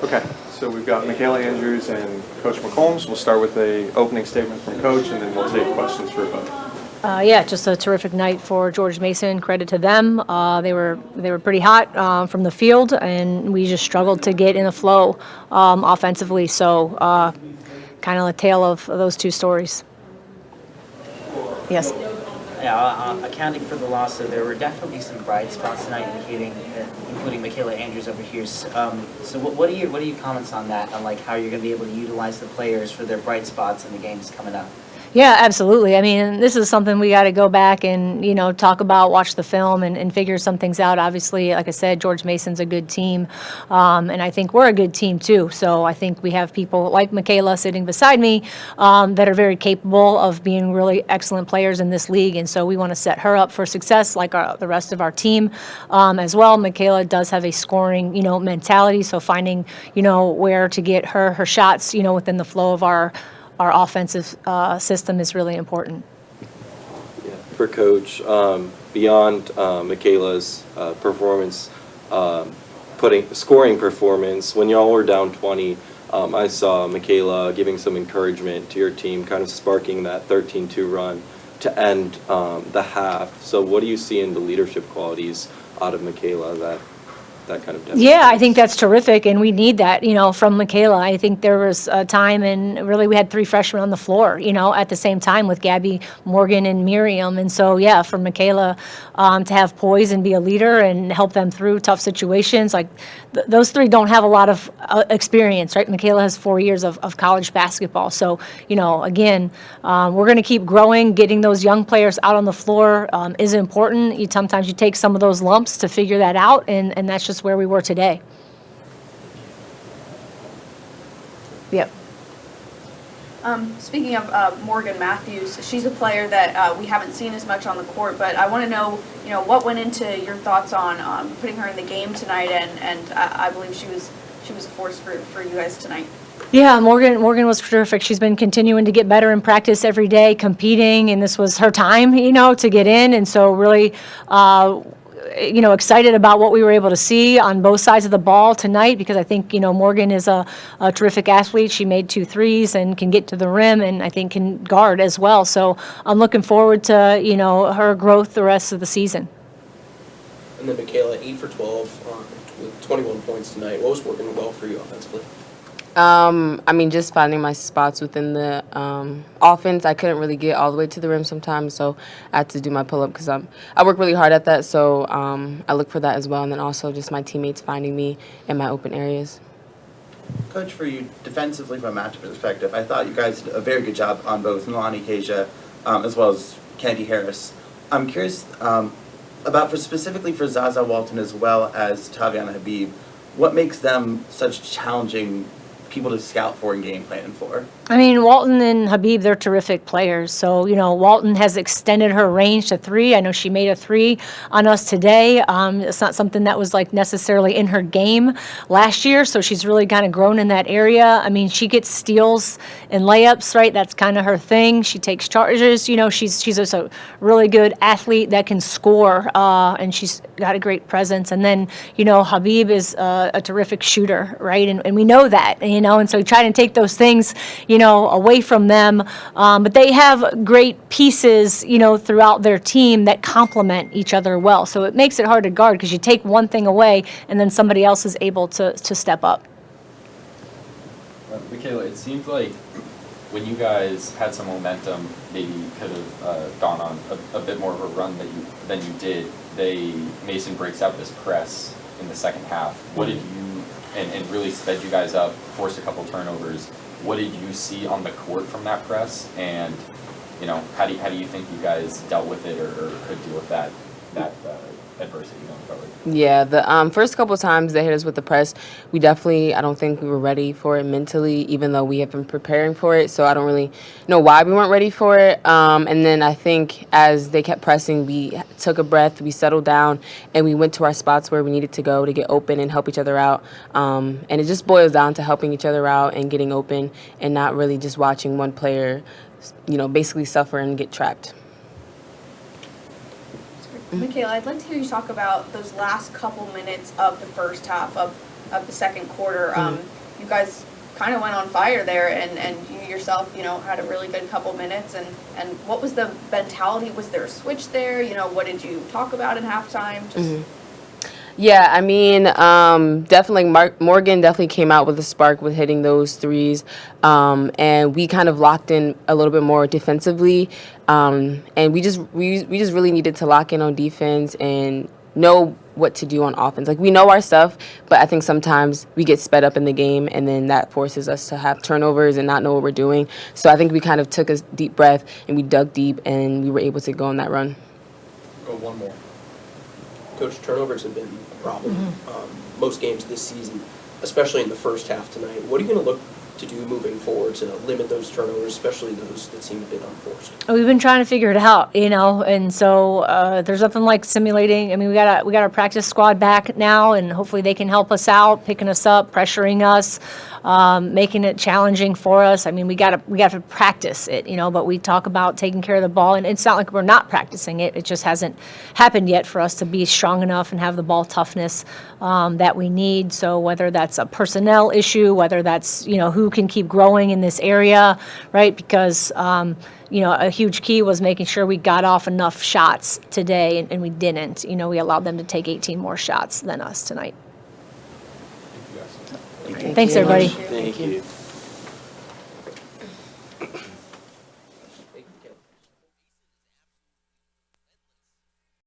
Okay, so we've got Michaela Andrews and Coach McCombs. We'll start with a opening statement from Coach, and then we'll take questions for both. Yeah, just a terrific night for George Mason. Credit to them. They were pretty hot from the field, and we just struggled to get in the flow offensively. So, kind of a tale of those two stories. Yes. Yeah, accounting for the loss, so there were definitely some bright spots tonight, including Michaela Andrews over here. So what are your comments on that? On like how you're going to be able to utilize the players for their bright spots in the games coming up? Yeah, absolutely. I mean, this is something we got to go back and, talk about, watch the film and figure some things out. Obviously, like I said, George Mason's a good team, and I think we're a good team too. So I think we have people like Michaela sitting beside me that are very capable of being really excellent players in this league, and so we want to set her up for success like the rest of our team as well. Michaela does have a scoring, mentality, so finding, where to get her shots, within the flow of our offensive system is really important. Yeah, for Coach, beyond Michaela's performance, scoring performance, when y'all were down 20, I saw Michaela giving some encouragement to your team, kind of sparking that 13-2 run to end the half. So what do you see in the leadership qualities out of Michaela that kind of demonstrates? Yeah, I think that's terrific, and we need that, from Michaela. I think there was a time, and really we had three freshmen on the floor, at the same time with Gabby, Morgan, and Miriam. And so, yeah, for Michaela to have poise and be a leader and help them through tough situations, like those three don't have a lot of experience, right? Michaela has 4 years of college basketball. So, again, we're going to keep growing. Getting those young players out on the floor is important. Sometimes you take some of those lumps to figure that out, and that's just where we were today. Yep. Speaking of Morgan Matthews, she's a player that we haven't seen as much on the court, but I want to know, what went into your thoughts on putting her in the game tonight, and I believe she was a force for you guys tonight. Yeah, Morgan was terrific. She's been continuing to get better in practice every day, competing, and this was her time, to get in, and so really excited about what we were able to see on both sides of the ball tonight, because I think, Morgan is a terrific athlete. She made 2 threes and can get to the rim, and I think can guard as well. So I'm looking forward to, her growth the rest of the season. And then Michaela, 8 for 12 with 21 points tonight. What was working well for you offensively? Just finding my spots within the offense. I couldn't really get all the way to the rim sometimes, so I had to do my pull-up because I work really hard at that, so I look for that as well, and then also just my teammates finding me in my open areas. Coach, for you, defensively from a matchup perspective, I thought you guys did a very good job on both Milani Kasia as well as Kennedy Harris. I'm curious specifically for Zaza Walton as well as Taviana Habib, what makes them such challenging people to scout for and game plan for? I mean, Walton and Habib, they're terrific players. So, Walton has extended her range to 3. I know she made a 3 on us today. It's not something that was necessarily in her game last year, so she's really kind of grown in that area. I mean, she gets steals and layups, right? That's kind of her thing. She takes charges. She's just a really good athlete that can score, and she's got a great presence. And then, Habib is a terrific shooter, right? And we know that, and so we try to take those things, away from them. But they have great pieces, throughout their team that complement each other well. So it makes it hard to guard because you take one thing away and then somebody else is able to step up. Michaela, it seems like when you guys had some momentum, maybe you could have gone on a bit more of a run than you did. Mason breaks out this press in the second half. What did you, and really sped you guys up, forced a couple turnovers. What did you see on the court from that press, and how do you think you guys dealt with it or could deal with that adversity going forward? Yeah, the first couple of times they hit us with the press, I don't think we were ready for it mentally, even though we have been preparing for it. So I don't really know why we weren't ready for it. And then I think as they kept pressing, we took a breath, we settled down, and we went to our spots where we needed to go to get open and help each other out. And it just boils down to helping each other out and getting open and not really just watching one player, basically suffer and get trapped. Michaela, I'd like to hear you talk about those last couple minutes of the first half of the second quarter. You guys kind of went on fire there, and you yourself, had a really good couple minutes. And what was the mentality? Was there a switch there? What did you talk about in halftime? Yeah, I mean, definitely Morgan definitely came out with a spark with hitting those threes, and we kind of locked in a little bit more defensively, and we just really needed to lock in on defense and know what to do on offense. Like, we know our stuff, but I think sometimes we get sped up in the game, and then that forces us to have turnovers and not know what we're doing. So I think we kind of took a deep breath and we dug deep, and we were able to go on that run. Go one more. Coach, turnovers have been a problem most games this season, especially in the first half tonight. What are you going to look to do moving forward to limit those turnovers, especially those that seem a bit unforced? We've been trying to figure it out, and so there's nothing like simulating. I mean, we got our practice squad back now, and hopefully they can help us out, picking us up, pressuring us, making it challenging for us. I mean, we got to practice it, but we talk about taking care of the ball, and it's not like we're not practicing it. It just hasn't happened yet for us to be strong enough and have the ball toughness that we need. So whether that's a personnel issue, whether that's who can keep growing in this area, right? Because a huge key was making sure we got off enough shots today, and we didn't. We allowed them to take 18 more shots than us tonight. Thank you guys. Thanks, everybody. Thank you.